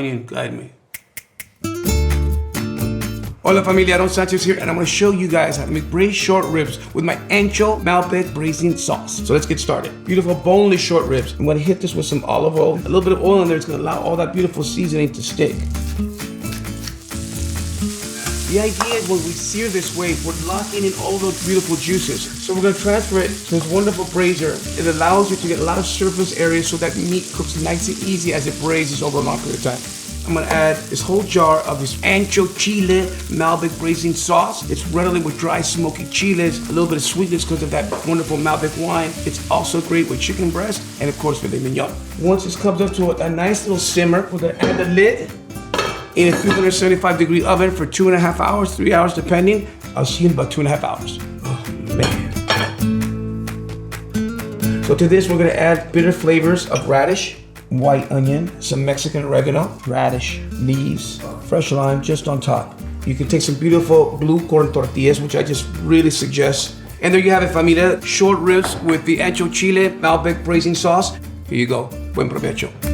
onion, guide me. Hola familia, Aarón Sánchez here, and I'm going to show you guys how to make braised short ribs with my Ancho Malbec Braising Sauce. So let's get started. Beautiful boneless short ribs. I'm going to hit this with some olive oil. A little bit of oil in there is going to allow all that beautiful seasoning to stick. The idea is when we sear this way, we're locking in all those beautiful juices. So we're going to transfer it to this wonderful braiser. It allows you to get a lot of surface area so that meat cooks nice and easy as it braises over a long period of time. I'm gonna add this whole jar of this Ancho Chile Malbec Braising Sauce. It's redolent with dry smoky chiles, a little bit of sweetness because of that wonderful Malbec wine. It's also great with chicken breast and of course filet mignon. Once this comes up to a nice little simmer, we're gonna add the lid in a 375-degree oven for 2.5 hours, 3 hours depending. I'll see you in about 2.5 hours. Oh man. So to this we're gonna add bitter flavors of radish, white onion, some Mexican oregano, radish, leaves, fresh lime just on top. You can take some beautiful blue corn tortillas, which I just really suggest. And there you have it, familia. Short ribs with the Ancho Chile Malbec Braising Sauce. Here you go. Buen provecho.